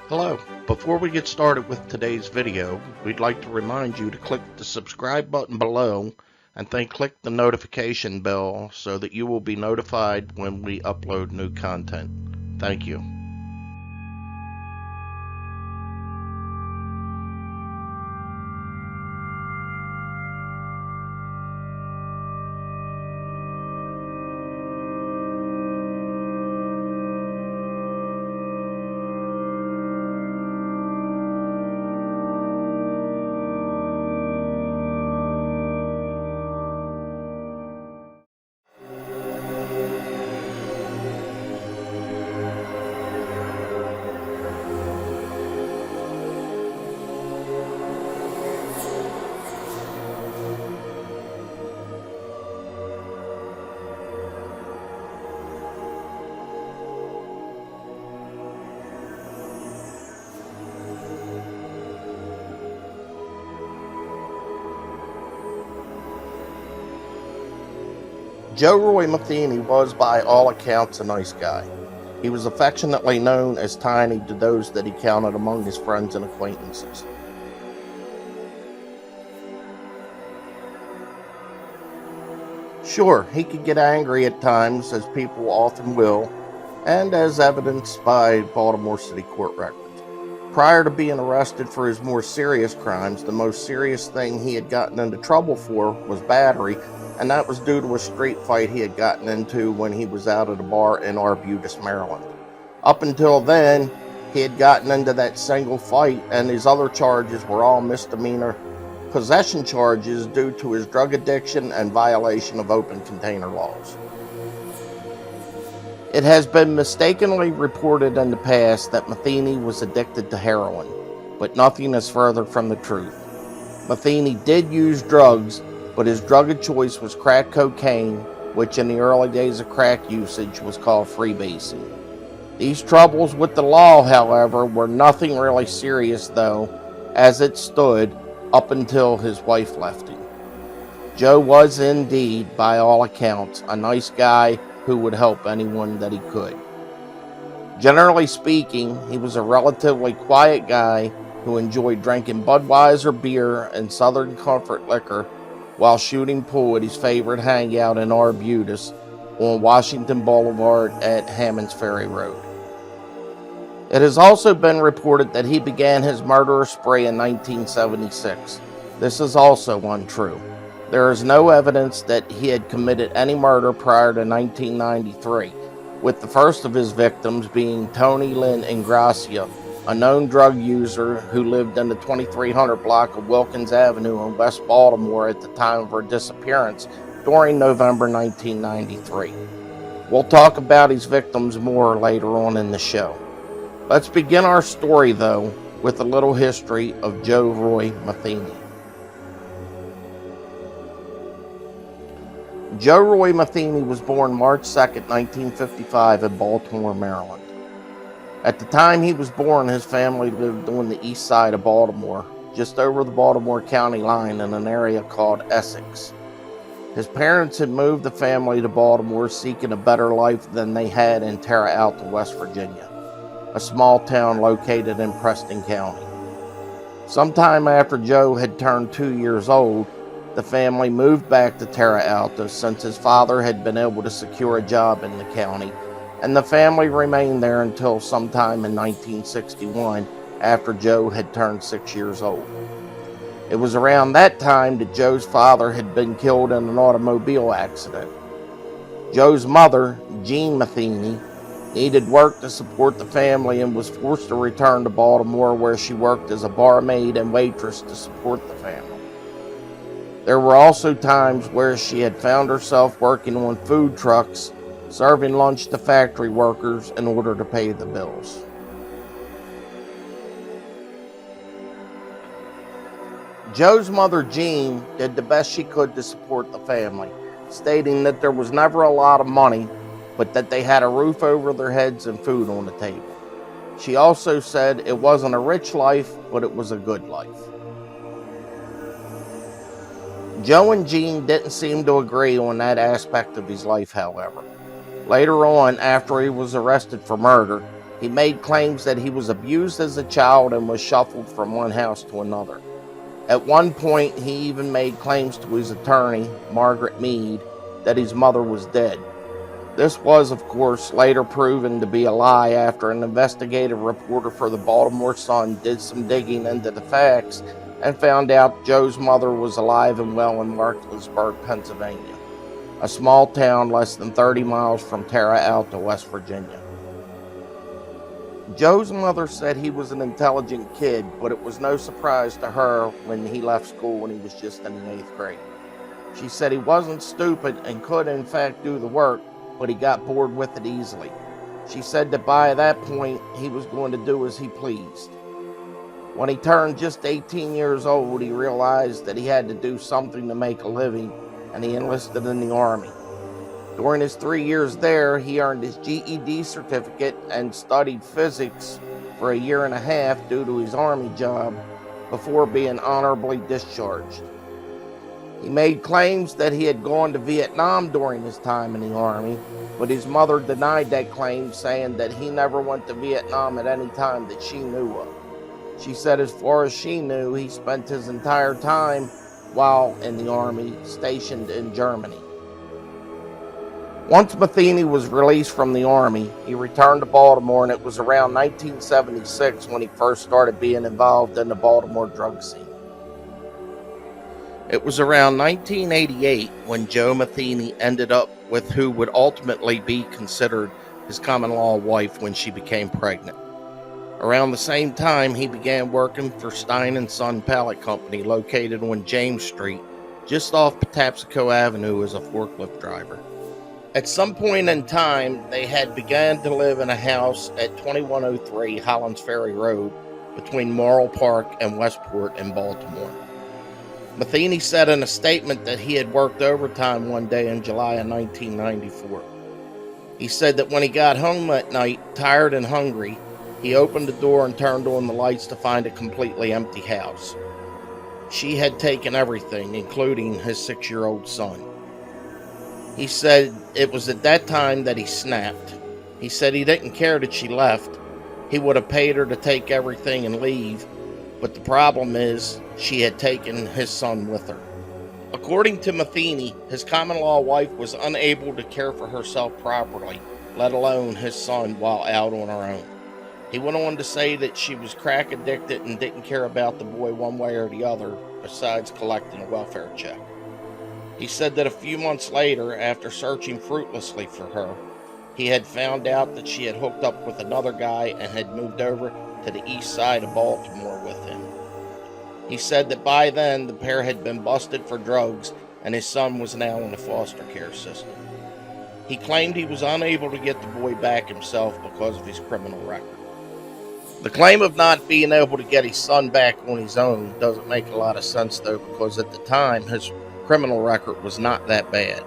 Hello. Before we get started with today's video, we'd like to remind you to click the subscribe button below and then click the notification bell so that you will be notified when we upload new content. Thank you. Joe Roy Metheny was, by all accounts, a nice guy. He was affectionately known as Tiny to those that he counted among his friends and acquaintances. Sure, he could get angry at times, as people often will, and as evidenced by Baltimore City court records. Prior to being arrested for his more serious crimes, the most serious thing he had gotten into trouble for was battery, and that was due to a street fight he had gotten into when he was out at a bar in Arbutus, Maryland. Up until then, he had gotten into that single fight, and his other charges were all misdemeanor possession charges due to his drug addiction and violation of open container laws. It has been mistakenly reported in the past that Metheny was addicted to heroin, but nothing is further from the truth. Metheny did use drugs, but his drug of choice was crack cocaine, which in the early days of crack usage was called freebasing. These troubles with the law, however, were nothing really serious though, as it stood, up until his wife left him. Joe was indeed, by all accounts, a nice guy who would help anyone that he could. Generally speaking, he was a relatively quiet guy who enjoyed drinking Budweiser beer and Southern Comfort liquor while shooting pool at his favorite hangout in Arbutus on Washington Boulevard at Hammond's Ferry Road. It has also been reported that he began his murderous spree in 1976. This is also untrue. There is no evidence that he had committed any murder prior to 1993, with the first of his victims being Tony Lynn Ingracia, a known drug user who lived in the 2300 block of Wilkins Avenue in West Baltimore at the time of her disappearance during November 1993. We'll talk about his victims more later on in the show. Let's begin our story, though, with a little history of Joe Roy Metheny. Joe Roy Metheny was born March 2, 1955 in Baltimore, Maryland. At the time he was born, his family lived on the east side of Baltimore, just over the Baltimore County line in an area called Essex. His parents had moved the family to Baltimore seeking a better life than they had in Terra Alta, West Virginia, a small town located in Preston County. Sometime after Joe had turned 2 years old, the family moved back to Terra Alta since his father had been able to secure a job in the county, and the family remained there until sometime in 1961 after Joe had turned 6 years old. It was around that time that Joe's father had been killed in an automobile accident. Joe's mother, Jean Metheny, needed work to support the family and was forced to return to Baltimore, where she worked as a barmaid and waitress to support the family. There were also times where she had found herself working on food trucks, serving lunch to factory workers in order to pay the bills. Joe's mother, Jean, did the best she could to support the family, stating that there was never a lot of money, but that they had a roof over their heads and food on the table. She also said it wasn't a rich life, but it was a good life. Joe and Jean didn't seem to agree on that aspect of his life, however. Later on, after he was arrested for murder, He made claims that he was abused as a child and was shuffled from one house to another. At one point, he even made claims to his attorney, Margaret Mead, that his mother was dead. This was, of course, later proven to be a lie after an investigative reporter for the Baltimore Sun did some digging into the facts and found out Joe's mother was alive and well in Martinsburg, Pennsylvania, a small town less than 30 miles from Terre Alta, West Virginia. Joe's mother said he was an intelligent kid, but it was no surprise to her when he left school when he was just in the 8th grade. She said he wasn't stupid and could in fact do the work, but he got bored with it easily. She said that by that point, he was going to do as he pleased. When he turned just 18 years old, he realized that he had to do something to make a living, and he enlisted in the Army. During his 3 years there, he earned his GED certificate and studied physics for a year and a half due to his Army job before being honorably discharged. He made claims that he had gone to Vietnam during his time in the Army, but his mother denied that claim, saying that he never went to Vietnam at any time that she knew of. She said as far as she knew, he spent his entire time while in the Army stationed in Germany. Once Metheny was released from the Army, he returned to Baltimore, and it was around 1976 when he first started being involved in the Baltimore drug scene. It was around 1988 when Joe Metheny ended up with who would ultimately be considered his common-law wife when she became pregnant. Around the same time, he began working for Stein & Son Pallet Company located on James Street, just off Patapsco Avenue, as a forklift driver. At some point in time, they had begun to live in a house at 2103 Hollands Ferry Road between Morrill Park and Westport in Baltimore. Metheny said in a statement that he had worked overtime one day in July of 1994. He said that when he got home at night, tired and hungry, he opened the door and turned on the lights to find a completely empty house. She had taken everything, including his 6-year-old son. He said it was at that time that he snapped. He said he didn't care that she left. He would have paid her to take everything and leave, but the problem is she had taken his son with her. According to Metheny, his common-law wife was unable to care for herself properly, let alone his son, while out on her own. He went on to say that she was crack addicted and didn't care about the boy one way or the other, besides collecting a welfare check. He said that a few months later, after searching fruitlessly for her, he had found out that she had hooked up with another guy and had moved over to the east side of Baltimore with him. He said that by then the pair had been busted for drugs and his son was now in a foster care system. He claimed he was unable to get the boy back himself because of his criminal record. The claim of not being able to get his son back on his own doesn't make a lot of sense, though, because at the time his criminal record was not that bad.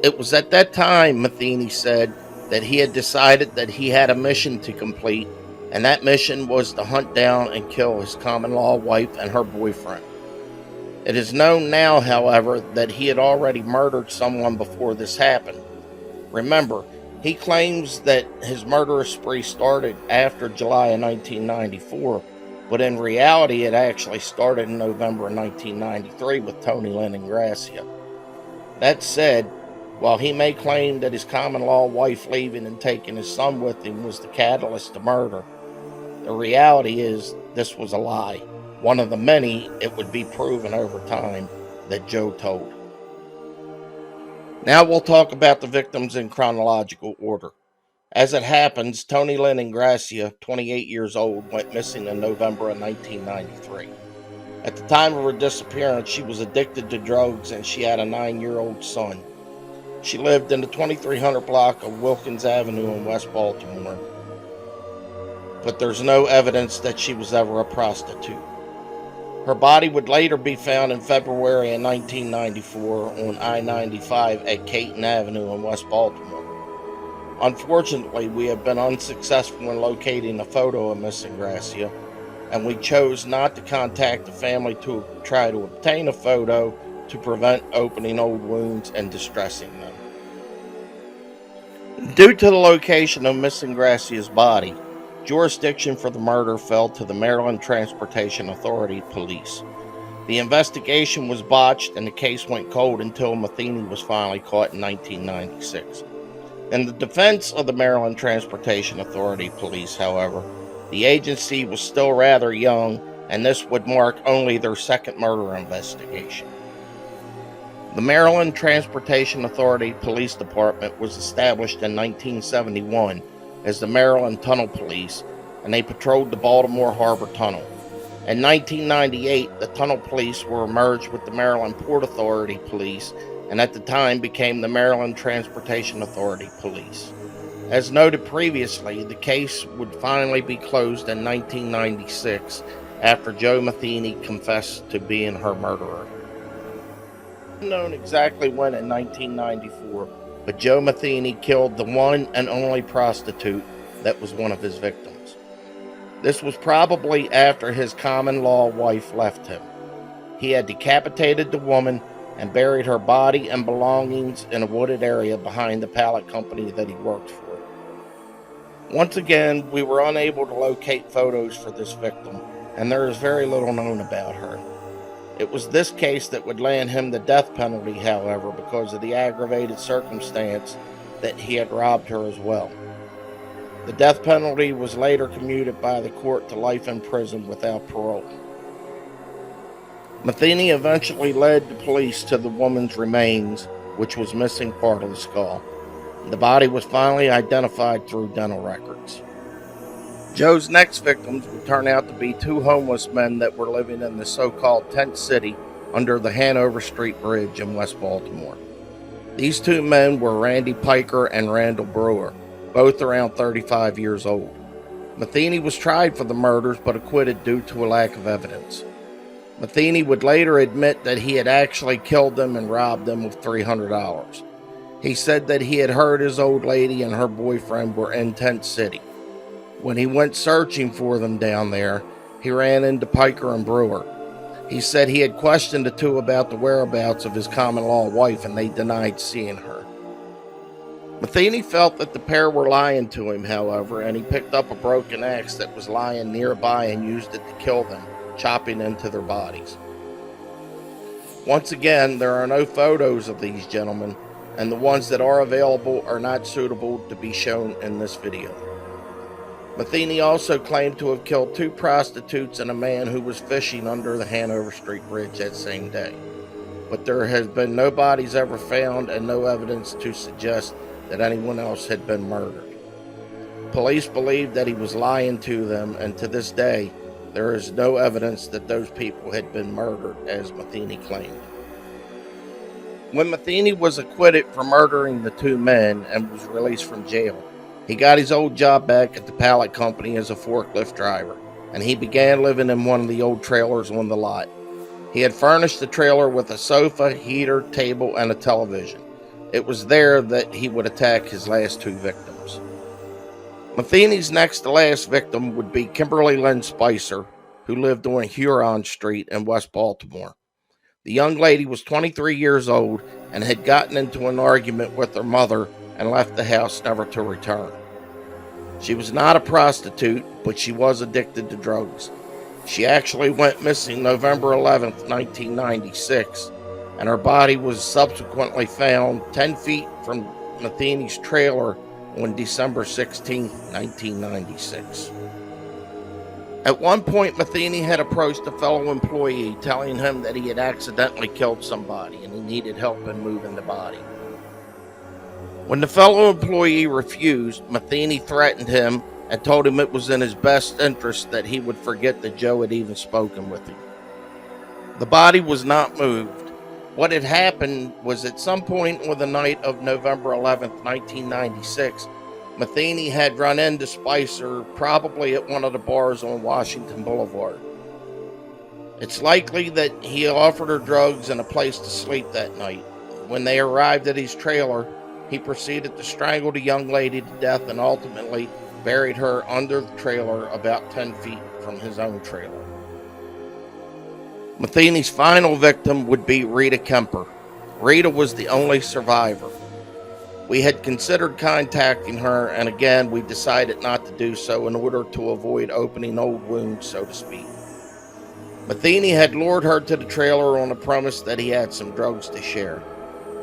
It was at that time, Metheny said, that he had decided that he had a mission to complete, and that mission was to hunt down and kill his common-law wife and her boyfriend. It is known now, however, that he had already murdered someone before this happened. Remember, he claims that his murderous spree started after July of 1994, but in reality it actually started in November of 1993 with Tony Lynn and Gracia. That said, while he may claim that his common-law wife leaving and taking his son with him was the catalyst to murder, the reality is this was a lie, one of the many it would be proven over time that Joe told. Now we'll talk about the victims in chronological order. As it happens, Tony Lynn and Gracia, 28 years old, went missing in November of 1993. At the time of her disappearance, she was addicted to drugs and she had a 9-year-old son. She lived in the 2300 block of Wilkins Avenue in West Baltimore, but there's no evidence that she was ever a prostitute. Her body would later be found in February of 1994 on I-95 at Caton Avenue in West Baltimore. Unfortunately, we have been unsuccessful in locating a photo of Miss Gracia, and we chose not to contact the family to try to obtain a photo to prevent opening old wounds and distressing them. Due to the location of missing Gracia's body, jurisdiction for the murder fell to the Maryland Transportation Authority Police. The investigation was botched and the case went cold until Metheny was finally caught in 1996. In the defense of the Maryland Transportation Authority Police, however, the agency was still rather young, and this would mark only their second murder investigation. The Maryland Transportation Authority Police Department was established in 1971 as the Maryland Tunnel Police, and they patrolled the Baltimore Harbor Tunnel. In 1998, the Tunnel Police were merged with the Maryland Port Authority Police, and at the time became the Maryland Transportation Authority Police. As noted previously, the case would finally be closed in 1996 after Joe Metheny confessed to being her murderer. Unknown exactly when in 1994, but Joe Metheny killed the one and only prostitute that was one of his victims. This was probably after his common-law wife left him. He had decapitated the woman and buried her body and belongings in a wooded area behind the pallet company that he worked for. Once again, we were unable to locate photos for this victim, and there is very little known about her. It was this case that would land him the death penalty, however, because of the aggravated circumstance that he had robbed her as well. The death penalty was later commuted by the court to life in prison without parole. Metheny eventually led the police to the woman's remains, which was missing part of the skull. The body was finally identified through dental records. Joe's next victims would turn out to be two homeless men that were living in the so-called tent city under the Hanover Street Bridge in West Baltimore. These two men were Randy Piker and Randall Brewer, both around 35 years old. Metheny was tried for the murders but acquitted due to a lack of evidence. Metheny would later admit that he had actually killed them and robbed them of $300. He said that he had heard his old lady and her boyfriend were in Tent City. When he went searching for them down there, he ran into Piker and Brewer. He said he had questioned the two about the whereabouts of his common-law wife, and they denied seeing her. Metheny felt that the pair were lying to him, however, and he picked up a broken axe that was lying nearby and used it to kill them, chopping into their bodies. Once again, there are no photos of these gentlemen, and the ones that are available are not suitable to be shown in this video. Metheny also claimed to have killed two prostitutes and a man who was fishing under the Hanover Street Bridge that same day. But there has been no bodies ever found and no evidence to suggest that anyone else had been murdered. Police believed that he was lying to them, and to this day, there is no evidence that those people had been murdered, as Metheny claimed. When Metheny was acquitted for murdering the two men and was released from jail, he got his old job back at the pallet company as a forklift driver, and he began living in one of the old trailers on the lot. He had furnished the trailer with a sofa, heater, table, and a television. It was there that he would attack his last two victims. Metheny's next to last victim would be Kimberly Lynn Spicer, who lived on Huron Street in West Baltimore. The young lady was 23 years old and had gotten into an argument with her mother and left the house never to return. She was not a prostitute, but she was addicted to drugs. She actually went missing November 11th, 1996, and her body was subsequently found 10 feet from Metheny's trailer on December 16, 1996. At one point, Metheny had approached a fellow employee telling him that he had accidentally killed somebody and he needed help in moving the body. When the fellow employee refused, Metheny threatened him and told him it was in his best interest that he would forget that Joe had even spoken with him. The body was not moved. What had happened was at some point on the night of November 11th, 1996, Metheny had run into Spicer, probably at one of the bars on Washington Boulevard. It's likely that he offered her drugs and a place to sleep that night. When they arrived at his trailer, he proceeded to strangle the young lady to death and ultimately buried her under the trailer about 10 feet from his own trailer. Metheny's final victim would be Rita Kemper. Rita was the only survivor. We had considered contacting her, and again, we decided not to do so in order to avoid opening old wounds, so to speak. Metheny had lured her to the trailer on the premise that he had some drugs to share.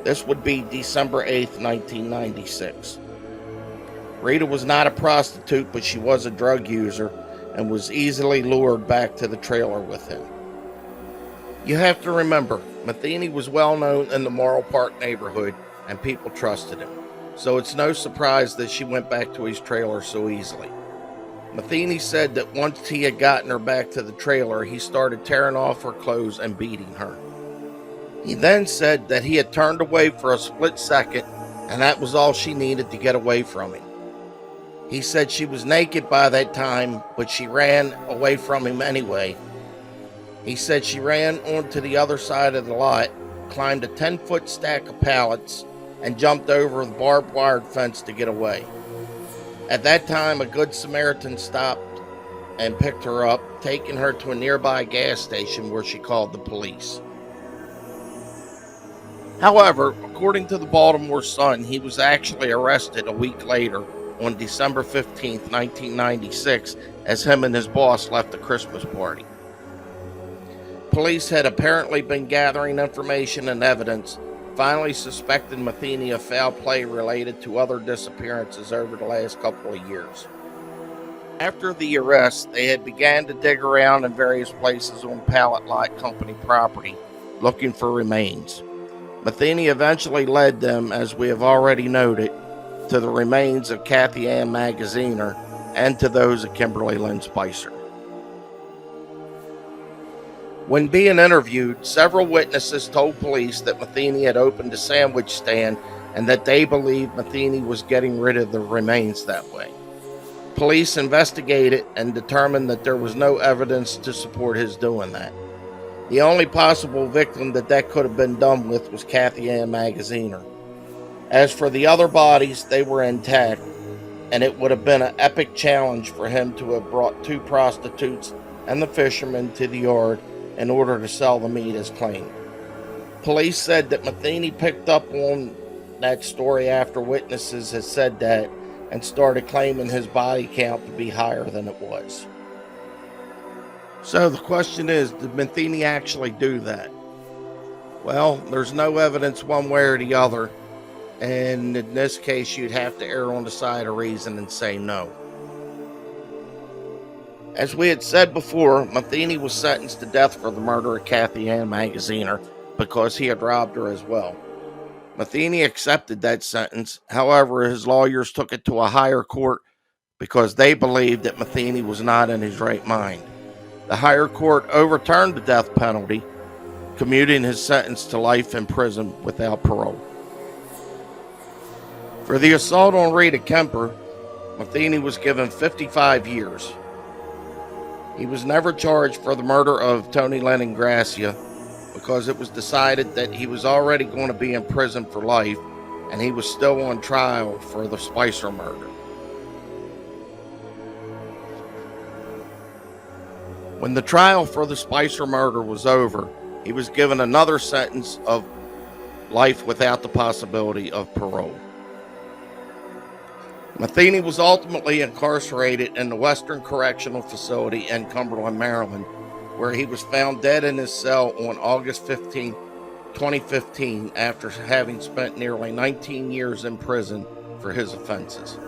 This would be December 8th, 1996. Rita was not a prostitute, but she was a drug user and was easily lured back to the trailer with him. You have to remember, Metheny was well known in the Morrow Park neighborhood and people trusted him, so it's no surprise that she went back to his trailer so easily. Metheny said that once he had gotten her back to the trailer, he started tearing off her clothes and beating her. He then said that he had turned away for a split second, and that was all she needed to get away from him. He said she was naked by that time, but she ran away from him anyway. He said she ran onto the other side of the lot, climbed a 10-foot stack of pallets, and jumped over the barbed wire fence to get away. At that time, a good Samaritan stopped and picked her up, taking her to a nearby gas station where she called the police. However, according to the Baltimore Sun, he was actually arrested a week later on December 15, 1996, as him and his boss left a Christmas party. Police had apparently been gathering information and evidence, finally suspected Metheny of foul play related to other disappearances over the last couple of years. After the arrest, they had began to dig around in various places on Pallet Lot Company property, looking for remains. Metheny eventually led them, as we have already noted, to the remains of Kathy Ann Magaziner and to those of Kimberly Lynn Spicer. When being interviewed, several witnesses told police that Metheny had opened a sandwich stand and that they believed Metheny was getting rid of the remains that way. Police investigated and determined that there was no evidence to support his doing that. The only possible victim that could have been done with was Kathy Ann Magaziner. As for the other bodies, they were intact, and it would have been an epic challenge for him to have brought two prostitutes and the fisherman to the yard in order to sell the meat as claimed. Police said that Metheny picked up on that story after witnesses had said that and started claiming his body count to be higher than it was. So the question is, did Metheny actually do that? Well, there's no evidence one way or the other, and in this case you'd have to err on the side of reason and say no. As we had said before, Metheny was sentenced to death for the murder of Kathy Ann Magaziner because he had robbed her as well. Metheny accepted that sentence. However, his lawyers took it to a higher court because they believed that Metheny was not in his right mind. The higher court overturned the death penalty, commuting his sentence to life in prison without parole. For the assault on Rita Kemper, Metheny was given 55 years. He was never charged for the murder of Tony Lynn and Gracia because it was decided that he was already going to be in prison for life and he was still on trial for the Spicer murder. When the trial for the Spicer murder was over, he was given another sentence of life without the possibility of parole. Metheny was ultimately incarcerated in the Western Correctional Facility in Cumberland, Maryland, where he was found dead in his cell on August 15, 2015, after having spent nearly 19 years in prison for his offenses.